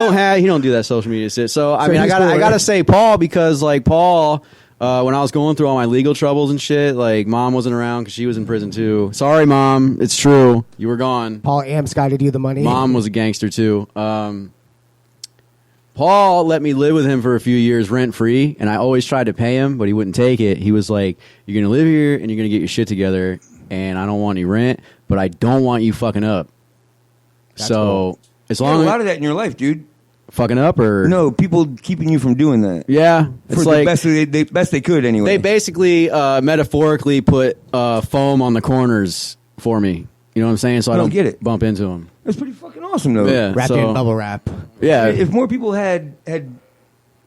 He don't do that social media shit. So I mean, I gotta say Paul, because like Paul, when I was going through all my legal troubles and shit, like mom wasn't around because she was in prison too. Sorry, mom, it's true, you were gone. Paul Amps guided you the money. Mom was a gangster too. Paul let me live with him for a few years rent free, and I always tried to pay him, but he wouldn't take it. He was like, "You're gonna live here and you're gonna get your shit together, and I don't want any rent, but I don't want you fucking up." That's so cool. as long a as lot of that in your life, dude. Fucking up or no, people keeping you from doing that. Yeah, it's for like the best they could anyway. They basically metaphorically put foam on the corners for me. You know what I'm saying? So I don't get it. Bump into them. That's pretty fucking awesome, though. Yeah, wrapped in bubble wrap. Yeah. If more people had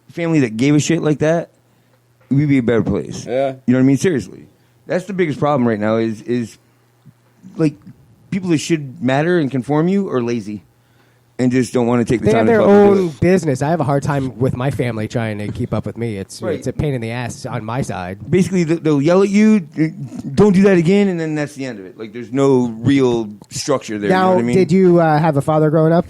family that gave a shit like that, we'd be a better place. Yeah. You know what I mean? Seriously, that's the biggest problem right now. Is like people that should matter and conform you are lazy. And just don't want to take the They time have to their fucking do own it. business. I have a hard time with my family trying to keep up with me. It's a pain in the ass on my side. Basically, they'll yell at you, don't do that again, and then that's the end of it. Like, there's no real structure there. Now, you know what I mean? did you have a father growing up?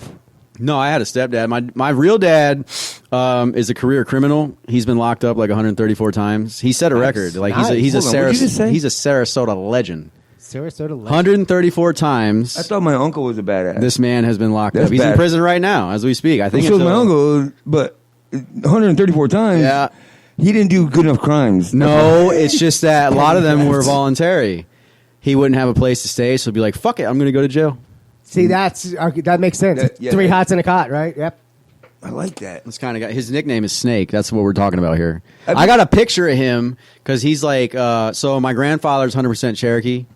No, I had a stepdad. My real dad is a career criminal. He's been locked up like 134 times. He set a record. Like he's a Sarasota legend. Sarasota legend. 134 times. I thought my uncle was a badass. This man has been locked That's up. He's in bad. prison right now as we speak. I think so was my uncle, but 134 times. Yeah. He didn't do good enough crimes. No, it's just that a lot of them were voluntary. He wouldn't have a place to stay, so he'd be like, "Fuck it, I'm going to go to jail." See, that makes sense. Three hots in a cot, right? Yep. I like that. This kind of guy. His nickname is Snake. That's what we're talking about here. I got a picture of him because he's like. So my grandfather's 100% Cherokee,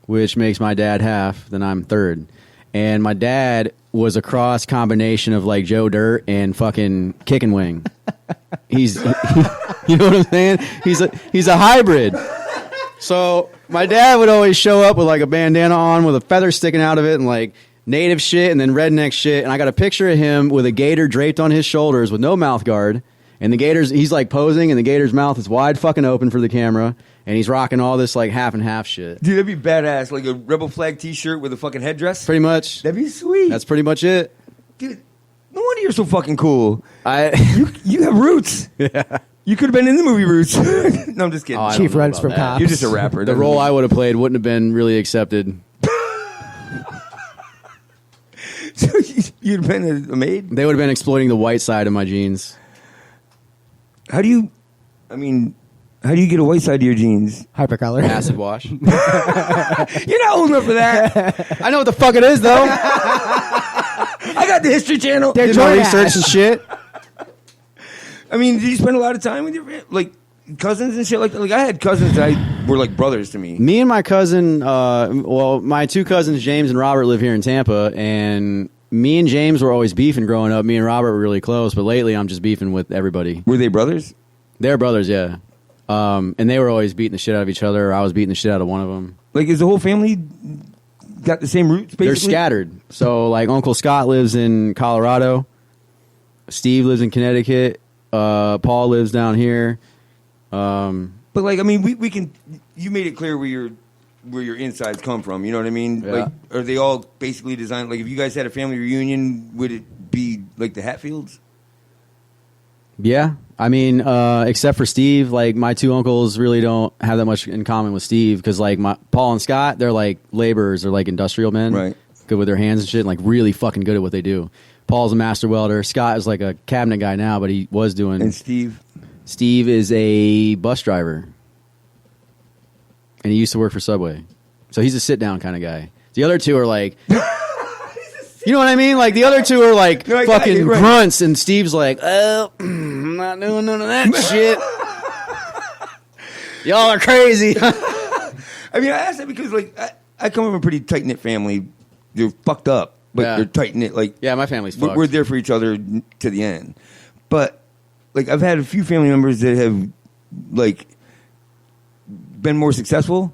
which makes my dad half. Then I'm third, and my dad was a cross combination of like Joe Dirt and fucking Kick and Wing. You know what I'm saying? He's a hybrid. So my dad would always show up with like a bandana on with a feather sticking out of it and like native shit and then redneck shit. And I got a picture of him with a gator draped on his shoulders with no mouth guard. And the gator's, he's like posing and the gator's mouth is wide fucking open for the camera. And he's rocking all this like half and half shit. Dude, that'd be badass. Like a Rebel Flag t-shirt with a fucking headdress. Pretty much. That'd be sweet. That's pretty much it. Dude, no wonder you're so fucking cool. You have roots. Yeah. You could have been in the movie Roots. No, I'm just kidding. Oh, Chief runs from that. cops. You're just a rapper. The role I would have played wouldn't have been really accepted. So you'd have been a maid? They would have been exploiting the white side of my genes. How do you get a white side to your jeans? Hypercolor. Acid wash. You're not old enough for that. I know what the fuck it is, though. I got the History Channel. They're Did my joint research ass. and shit. I mean, did you spend a lot of time with your like cousins and shit like that? Like I had cousins that were like brothers to me. Me and my cousin, my two cousins, James and Robert, live here in Tampa, and me and James were always beefing growing up. Me and Robert were really close, but lately I'm just beefing with everybody. Were they brothers? They're brothers, yeah. And they were always beating the shit out of each other, or I was beating the shit out of one of them. Like, is the whole family got the same roots, basically? They're scattered. So, like, Uncle Scott lives in Colorado. Steve lives in Connecticut. Paul lives down here. But, like, I mean, we can... You made it clear where your insides come from, you know what I mean? Yeah. Like, are they all basically designed... Like, if you guys had a family reunion, would it be, like, the Hatfields? Yeah. I mean, except for Steve, like, my two uncles really don't have that much in common with Steve, because, like, Paul and Scott, they're, like, laborers. They're, like, industrial men. Right. Good with their hands and shit, and, like, really fucking good at what they do. Paul's a master welder. Scott is, like, a cabinet guy now, but he was doing... And Steve? Steve is a bus driver. And he used to work for Subway. So he's a sit-down kind of guy. The other two are, like... You know what I mean? Like, the other two are, like, fucking grunts, and Steve's like, oh, I'm not doing none of that shit. Y'all are crazy. I mean, I asked that because, like, I come from a pretty tight-knit family. They're fucked up, but they're tight-knit. Like, yeah, my family's fucked. We're there for each other to the end. But, like, I've had a few family members that have, like, been more successful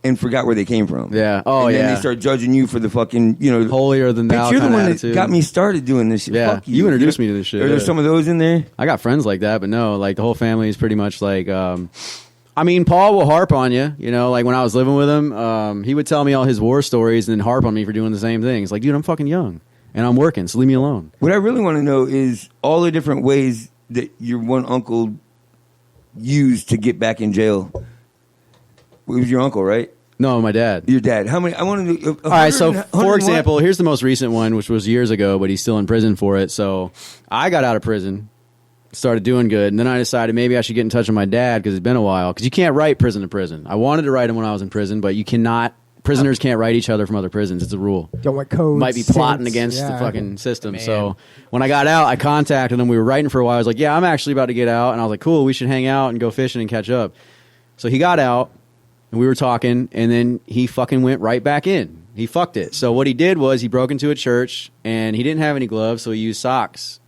and forgot where they came from. Yeah. Oh, and yeah. then they start judging you for the fucking, you know... Holier than thou you're the kind of one attitude. that got me started doing this shit. Yeah, Fuck you. you introduced me to this shit. Are there some of those in there? I got friends like that, but no, like, the whole family is pretty much like... I mean, Paul will harp on you, you know, like when I was living with him, he would tell me all his war stories and then harp on me for doing the same thing. It's like, dude, I'm fucking young. and I'm working, so leave me alone. What I really want to know is all the different ways that your one uncle used to get back in jail. It was your uncle, right? No, my dad. Your dad. How many? I want to know. All right, so for example, here's the most recent one, which was years ago, but he's still in prison for it. So I got out of prison, started doing good, and then I decided maybe I should get in touch with my dad because it's been a while. Because you can't write prison to prison. I wanted to write him when I was in prison, but you cannot. Prisoners can't write each other from other prisons. It's a rule. Don't want codes. Might be plotting against the fucking system. So when I got out, I contacted him. We were writing for a while. I was like, yeah, I'm actually about to get out. And I was like, cool, we should hang out and go fishing and catch up. So he got out, and we were talking, and then he fucking went right back in. He fucked it. So what he did was he broke into a church, and he didn't have any gloves, so he used socks.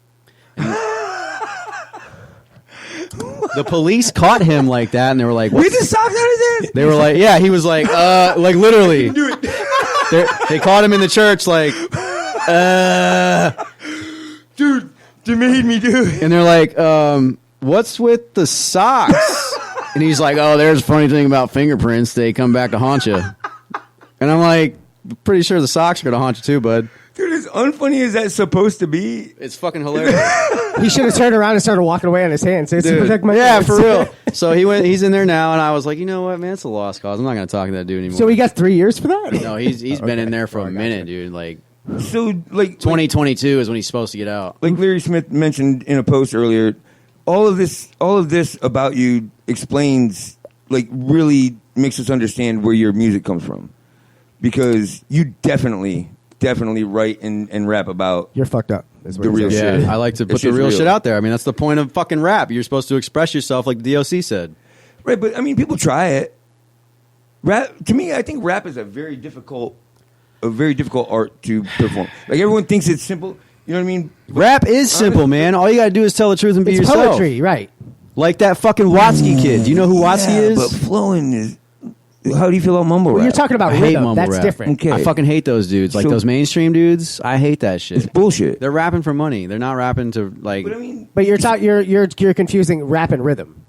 The police caught him like that, and they were like, "We just socks out his ass." They were like, "Yeah." He was like literally. They caught him in the church, like, dude, they made me do it. And they're like, "What's with the socks?" And he's like, "Oh, there's a funny thing about fingerprints; they come back to haunt you." And I'm like, "Pretty sure the socks are gonna haunt you too, bud." Dude, as unfunny as that's supposed to be, it's fucking hilarious. He should have turned around and started walking away on his hands. To protect my yeah, hands. for real. So he's in there now, and I was like, you know what, man, it's a lost cause. I'm not going to talk to that dude anymore. So he got 3 years for that? No, he's been in there for a minute, dude. Like, so like 2022 is when he's supposed to get out. Like Larry Smith mentioned in a post earlier, all of this about you explains, like, really makes us understand where your music comes from, because you definitely write and rap about you're fucked up. The real shit. I like to put the real shit out there. I mean, that's the point of fucking rap. You're supposed to express yourself, like the DOC said. Right, but I mean, people try it. Rap, to me, I think rap is a very difficult art to perform. Like, everyone thinks it's simple. You know what I mean? Rap is simple, man. All you gotta do is tell the truth and be yourself. It's poetry, right? Like that fucking Watsky kid. Do you know who Watsky is? But flowing is. How do you feel about mumble rap? You're talking about rhythm. That's rap. different. Okay. I fucking hate those dudes. Like, those mainstream dudes. I hate that shit. It's bullshit. They're rapping for money. They're not rapping to, like. But I mean, you're confusing rap and rhythm.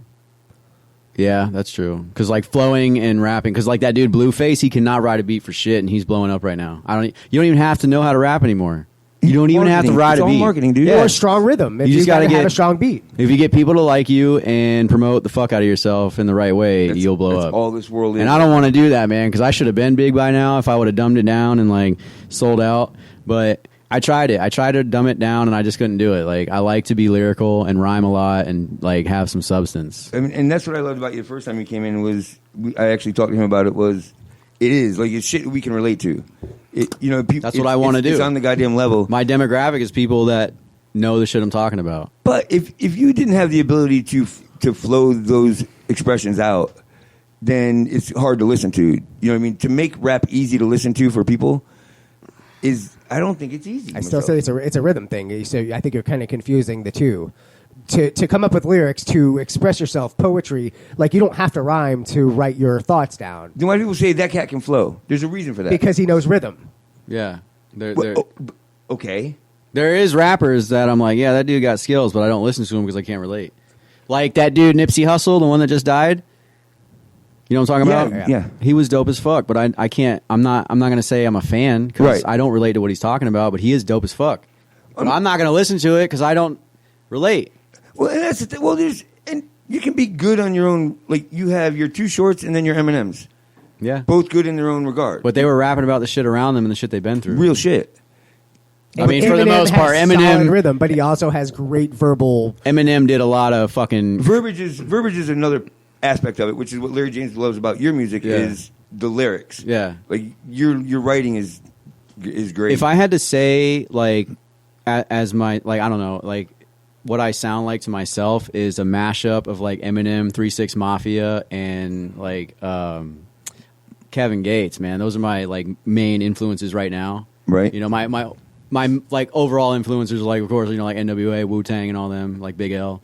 Yeah, that's true. Because, like, flowing and rapping. Because, like, that dude Blueface, he cannot ride a beat for shit, and he's blowing up right now. You don't even have to know how to rap anymore. You don't even have to ride a beat. It's all marketing, dude. Or a strong rhythm. If you just got to have a strong beat. If you get people to like you and promote the fuck out of yourself in the right way, you'll blow up. All this world is. And I don't want to do that, man, because I should have been big by now if I would have dumbed it down and, like, sold out. But I tried it. I tried to dumb it down, and I just couldn't do it. Like, I like to be lyrical and rhyme a lot and, like, have some substance. I mean, and that's what I loved about you the first time you came in I actually talked to him about it, it is like it's shit we can relate to. That's what I want to do. It's on the goddamn level. My demographic is people that know the shit I'm talking about. But if you didn't have the ability to flow those expressions out, then it's hard to listen to. You know what I mean? To make rap easy to listen to for people I don't think it's easy. I still say it's a rhythm thing. So I think you're kind of confusing the two. To come up with lyrics, to express yourself, poetry, like, you don't have to rhyme to write your thoughts down. Then why do people say that cat can flow? There's a reason for that. Because he knows rhythm. Yeah. Okay. There is rappers that I'm like, yeah, that dude got skills, but I don't listen to him because I can't relate. Like that dude Nipsey Hussle, the one that just died. You know what I'm talking about? Yeah. He was dope as fuck, but I can't. I'm not going to say I'm a fan because I don't relate to what he's talking about. But he is dope as fuck. But I'm not going to listen to it because I don't relate. Well, and that's the thing. Well, and you can be good on your own. Like, you have your Too Shorts and then your M&Ms. Yeah, both good in their own regard. But they were rapping about the shit around them and the shit they've been through. Real shit. I mean, for the most part, Eminem rhythm, but he also has great verbal. Eminem did a lot of fucking verbiage is another aspect of it, which is what Larry James loves about your music is the lyrics. Yeah, like your writing is great. If I had to say, like, as my, like, I don't know, like, what I sound like to myself is a mashup of, like, Eminem, 3-6 Mafia, and, like, Kevin Gates. Man, those are my, like, main influences right now. Right. You know, my like overall influencers are, like, of course, you know, like NWA, Wu-Tang, and all them, like Big L.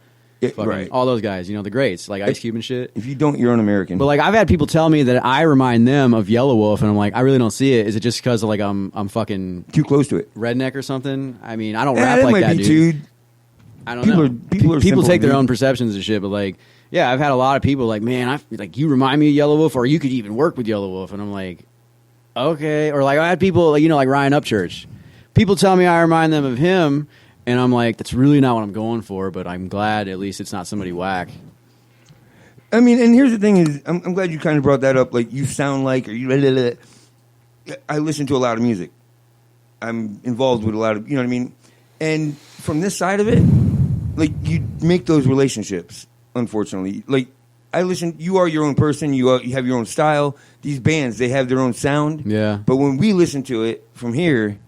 Right. All those guys, you know, the greats, like Ice Cube and shit. If you don't, you're un-American. But, like, I've had people tell me that I remind them of Yellow Wolf, and I'm like, I really don't see it. Is it just because, like, I'm fucking too close to it, redneck or something? I mean, I don't rap like that, dude. I don't know. People take their own perceptions of shit, but, like, yeah, I've had a lot of people like, man, like, you remind me of Yellow Wolf, or you could even work with Yellow Wolf, and I'm like, okay. Or, like, I had people, like, you know, like Ryan Upchurch. people tell me I remind them of him, and I'm like, that's really not what I'm going for. But I'm glad at least it's not somebody whack. I mean, and here's the thing is, I'm glad you kind of brought that up. Like, you sound like, or you. I listen to a lot of music. I'm involved with a lot of, you know what I mean? And from this side of it, like, you make those relationships, unfortunately. Like, I listen, you are your own person, you have your own style. These bands, they have their own sound. Yeah. But when we listen to it from here,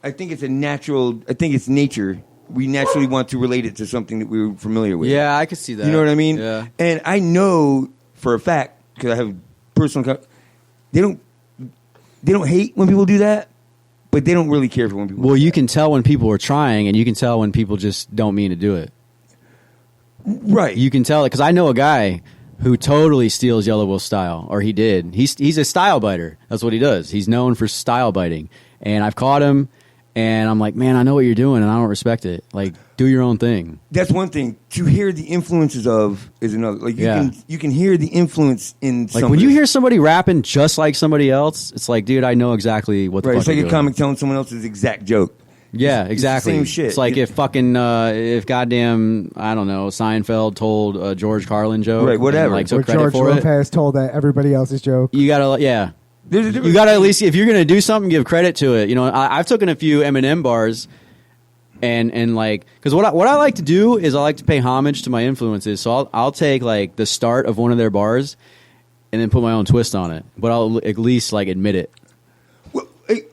I think it's nature. We naturally want to relate it to something that we're familiar with. Yeah, I could see that. You know what I mean? Yeah. And I know for a fact, because I have personal, they don't hate when people do that, but they don't really care for when people. Well, do you that. can tell when people are trying, and you can tell when people just don't mean to do it. Right. You can tell it because I know a guy who totally steals Yellow Wolf style, or he did. He's a style biter. That's what he does. He's known for style biting, and I've caught him. And I'm like, man, I know what you're doing, and I don't respect it. Like, do your own thing. That's one thing. To hear the influences of is another. Like, you can hear the influence in. Like, when you hear somebody rapping just like somebody else, it's like, dude, I know exactly what the fuck It's like you're a doing. comic telling someone else's exact joke. Yeah, exactly. It's the same shit. It's like if goddamn, I don't know, Seinfeld told a George Carlin joke, Right, whatever. and, like, took Or credit George for it. Lopez told that everybody else's joke. You gotta, yeah. There's a difference. You gotta at least, if you're gonna do something, give credit to it. You know, I've taken a few Eminem bars, and like, because what I like to do is I like to pay homage to my influences. So I'll take like the start of one of their bars, and then put my own twist on it. But I'll at least like admit it. Well,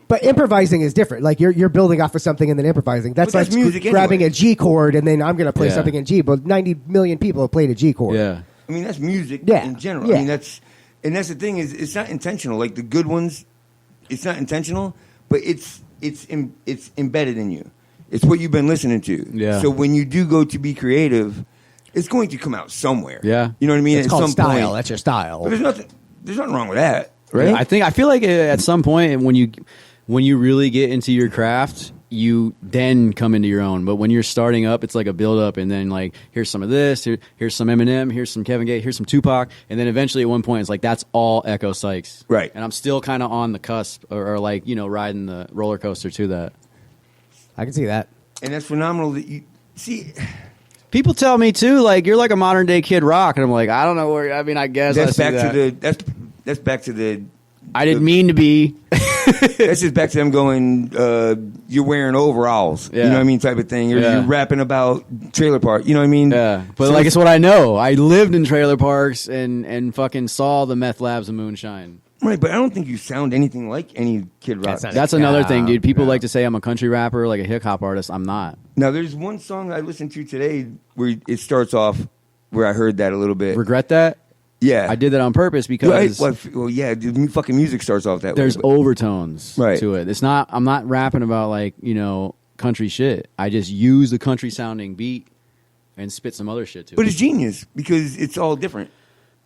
But improvising is different. Like you're building off of something and then improvising. That's But like that's music grabbing anyway. a G chord and then I'm going to play Yeah. something in G. But 90 million people have played a G chord. Yeah. I mean, that's music Yeah. in general. Yeah. I mean, that's the thing is, it's not intentional. Like the good ones, it's not intentional, but it's embedded in you. It's what you've been listening to. Yeah. So when you do go to be creative, it's going to come out somewhere. Yeah. You know what I mean? It's At called some style. point. That's your style. But there's nothing wrong with that, right? I feel like at some point when you really get into your craft, you then come into your own. But when you're starting up, it's like a build up, and then like here's some of this, here's some Eminem, here's some Kevin Gates, here's some Tupac, and then eventually at one point it's like that's all Ekko Sykes, Right. And I'm still kind of on the cusp, or like riding the roller coaster to that. I can see that. And that's phenomenal that you see. People tell me too, like you're like a modern day Kid Rock, and I'm like, I don't know where. I mean, I guess That's I see back that. to the. That's back to the. I didn't mean to be. That's just back to them going. You're wearing overalls. Yeah. You know what I mean, type of thing. Or Yeah. you're rapping about trailer park. You know what I mean? Yeah, but So like it's what I know. I lived in trailer parks and fucking saw the meth labs of moonshine. right. But I don't think you sound anything like any Kid Rock. That's not- That's another Yeah, thing, dude. People yeah. like to say I'm a country rapper, like a hip hop artist. I'm not. Now, there's one song I listened to today where it starts off where I heard that a little bit. Regret that? Yeah, I did that on purpose because Well, yeah, the fucking music starts off that there's way. but- overtones Right. to it. It's not. I'm not rapping about like country shit. I just use the country sounding beat and spit some other shit to But it. it's genius because it's all different.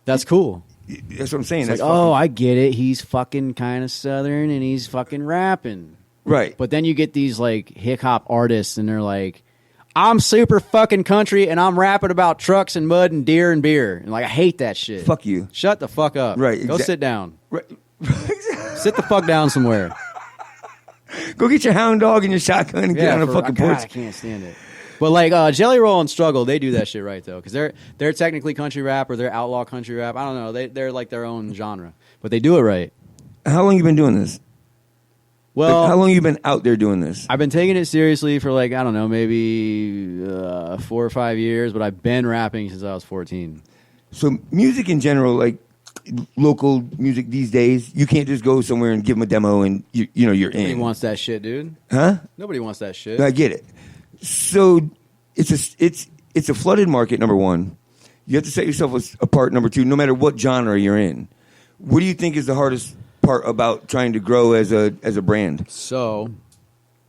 That's cool. That's what I'm saying. It's That's like, oh, I get it. He's fucking kind of southern and he's fucking rapping. right. But then you get these like hip hop artists and they're like, I'm super fucking country and I'm rapping about trucks and mud and deer and beer. And like, I hate that shit. Fuck you. Shut the fuck up. Right, Go sit down. Right. Sit the fuck down somewhere. Go get your hound dog and your shotgun and get on the fucking God, porch. I can't stand it. But like Jelly Roll and Struggle, they do that shit right though, because they're technically country rap or they're outlaw country rap. I don't know. They're like their own genre, but they do it right. How long you been doing this? Well, Like, how long you been out there doing this? I've been taking it seriously for like I don't know, maybe 4 or 5 years, but I've been rapping since I was 14. So music in general, like local music these days, you can't just go somewhere and give them a demo and you're Nobody in. wants that shit, dude. Huh? Nobody wants that shit. I get it. So it's a flooded market. Number one, you have to set yourself apart. Number two, no matter what genre you're in, what do you think is the hardest part about trying to grow as a brand? So,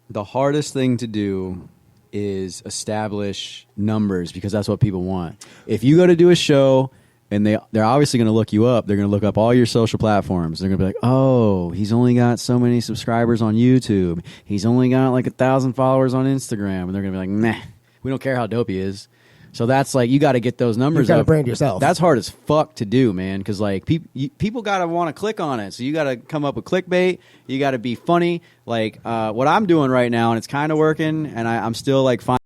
the hardest thing to do is establish numbers because that's what people want. If you go to do a show and they're obviously going to look you up, they're going to look up all your social platforms. They're going to be like, oh, he's only got so many subscribers on YouTube. He's only got like 1,000 followers on Instagram. And they're going to be like, meh, we don't care how dope he is. So that's like you got to get those numbers. You got to up. brand yourself. That's hard as fuck to do, man. Because like people got to want to click on it. So you got to come up with clickbait. You got to be funny. Like what I'm doing right now, and it's kind of working. And I'm still like finding